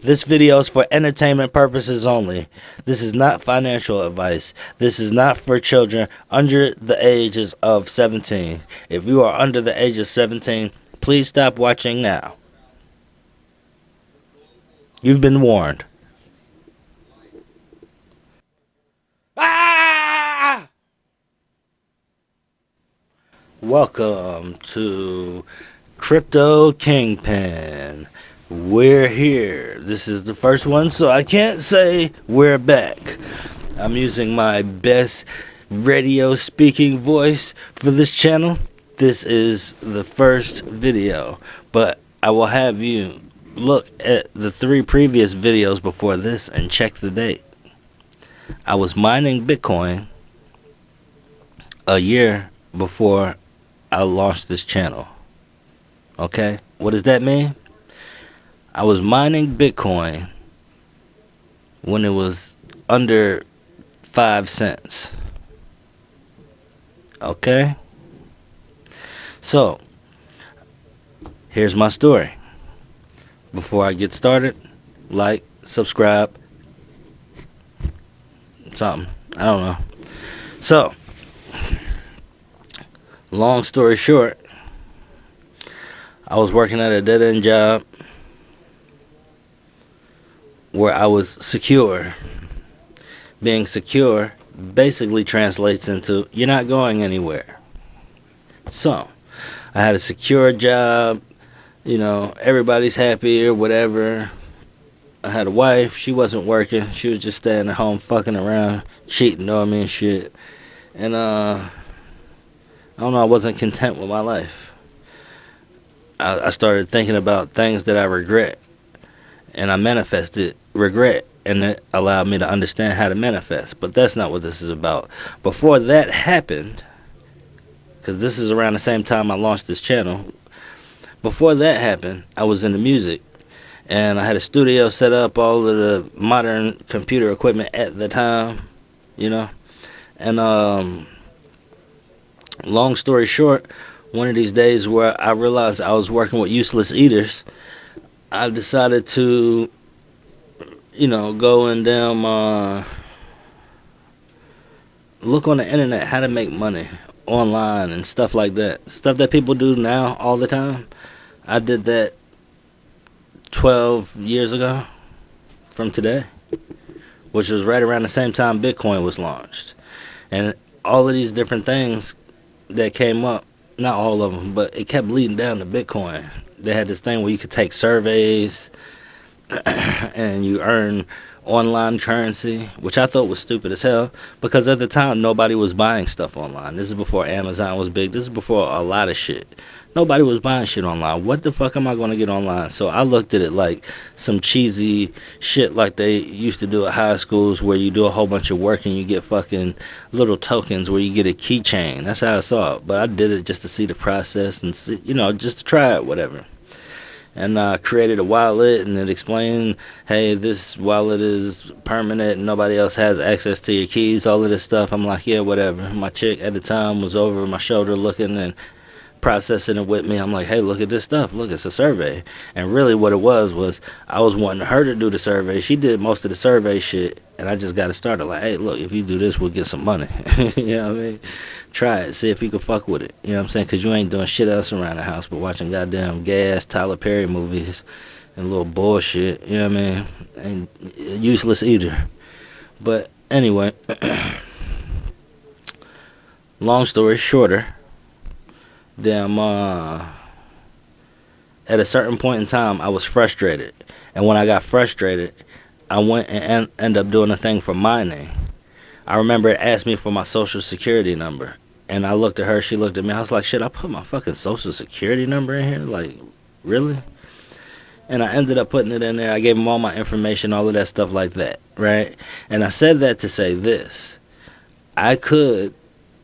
This video is for entertainment purposes only. This is not financial advice. This is not for children under the ages of 17. If you are under the age of 17, please stop watching now. You've been warned. Ah! Welcome to Crypto Kingpin. We're here. This is the first one, so I can't say we're back. I'm using my best radio speaking voice for this channel. This is the first video, but I will have you look at the 3 previous videos before this and check the date. I was mining Bitcoin a year before I launched this channel. Okay? What does that mean? I was mining Bitcoin when it was under 5 cents. Okay? So, here's my story. Before I get started, like, subscribe, something. I don't know. So, long story short, I was working at a dead-end job where I was secure. Being secure basically translates into you're not going anywhere. So, I had a secure job, you know, everybody's happy or whatever. I had a wife, she wasn't working, she was just staying at home fucking around, cheating on me and shit. And I don't know, I wasn't content with my life. I started thinking about things that I regret, and I manifested regret, and it allowed me to understand how to manifest. But that's not what this is about. Before that happened, because this is around the same time I launched this channel, before that happened, I was into music, and I had a studio set up, all of the modern computer equipment at the time, you know. And long story short, one of these days where I realized I was working with useless eaters, I decided to, you know, go and look on the internet how to make money online and stuff like that. Stuff that people do now all the time. I did that 12 years ago from today, which was right around the same time Bitcoin was launched. And all of these different things that came up, not all of them, but it kept leading down to Bitcoin. They had this thing where you could take surveys and you earn online currency, which I thought was stupid as hell, because at the time nobody was buying stuff online. This is before Amazon was big. This is before a lot of shit. Nobody was buying shit online. What the fuck am I going to get online? So I looked at it like some cheesy shit like they used to do at high schools, where you do a whole bunch of work and you get fucking little tokens where you get a keychain. That's how I saw it. But I did it just to see the process and see, you know, just to try it, whatever. And I created a wallet, and it explained, hey, this wallet is permanent and nobody else has access to your keys, all of this stuff. I'm like, yeah, whatever. My chick at the time was over my shoulder looking and processing it with me. I'm like, hey, look at this stuff. Look, it's a survey. And really what it was I was wanting her to do the survey. She did most of the survey shit, and I just got to start it like, hey, look, if you do this, we'll get some money. You know what I mean? Try it. See if you can fuck with it. You know what I'm saying? Because you ain't doing shit else around the house but watching goddamn gay-ass Tyler Perry movies and little bullshit. You know what I mean? And useless eater. But anyway, long story shorter, damn, at a certain point in time, I was frustrated. And when I got frustrated, I went and ended up doing a thing for mining. I remember it asked me for my social security number. And I looked at her, she looked at me. I was like, shit, I put my fucking social security number in here? Like, really? And I ended up putting it in there. I gave them all my information, all of that stuff like that, right? And I said that to say this. I could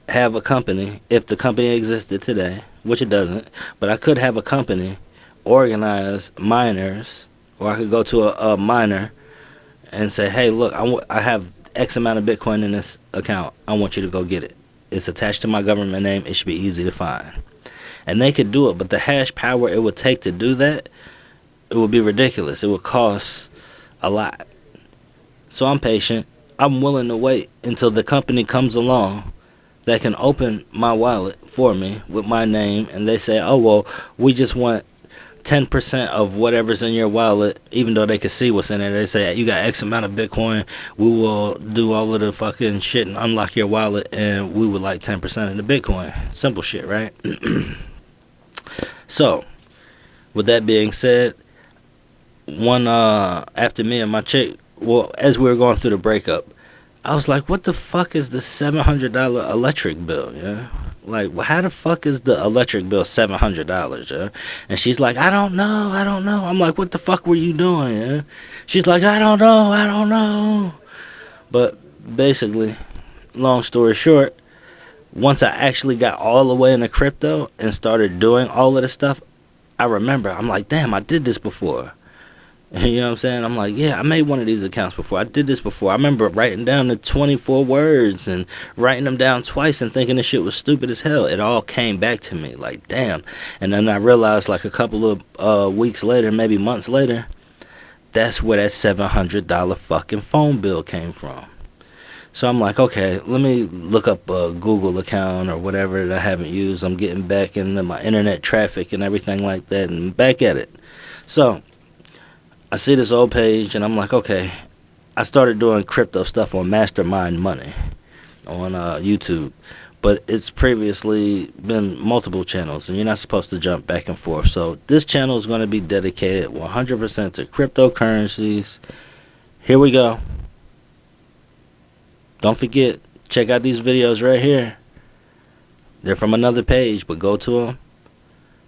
have a company, if the company existed today, which it doesn't, but I could have a company organize miners, or I could go to a miner and say, hey, look, I have X amount of Bitcoin in this account. I want you to go get it. It's attached to my government name. It should be easy to find. And they could do it, but the hash power it would take to do that, it would be ridiculous. It would cost a lot. So I'm patient. I'm willing to wait until the company comes along that can open my wallet for me with my name, and they say, oh, well, we just want 10% of whatever's in your wallet, even though they can see what's in it. They say, you got X amount of Bitcoin, we will do all of the fucking shit and unlock your wallet, and we would like 10% of the Bitcoin. Simple shit, right? So, with that being said, after me and my chick, well, as we were going through the breakup, I was like, what the fuck is the $700 electric bill, yeah? Like, how the fuck is the electric bill $700, yeah? And she's like, I don't know. I'm like, what the fuck were you doing, yeah? She's like, I don't know. But basically, long story short, once I actually got all the way into crypto and started doing all of the stuff, I remember, I'm like, damn, I did this before. You know what I'm saying? I'm like, yeah, I made one of these accounts before. I did this before. I remember writing down the 24 words and writing them down twice and thinking this shit was stupid as hell. It all came back to me like, damn. And then I realized like a couple of weeks later, maybe months later, that's where that $700 fucking phone bill came from. So I'm like, okay, let me look up a Google account or whatever that I haven't used. I'm getting back into my internet traffic and everything like that and back at it. So I see this old page and I'm like, okay. I started doing crypto stuff on Mastermind Money on YouTube. But it's previously been multiple channels and you're not supposed to jump back and forth. So this channel is going to be dedicated 100% to cryptocurrencies. Here we go. Don't forget, check out these videos right here. They're from another page, but go to them.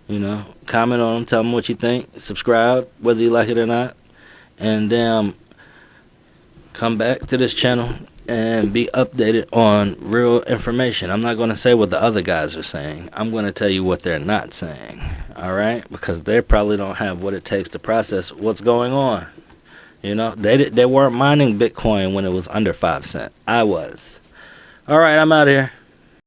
You know, comment on them, tell them what you think. Subscribe, whether you like it or not. And come back to this channel and be updated on real information. I'm not going to say what the other guys are saying. I'm going to tell you what they're not saying. Alright? Because they probably don't have what it takes to process what's going on. You know, they weren't mining Bitcoin when it was under 5 cents. I was. Alright, I'm out of here.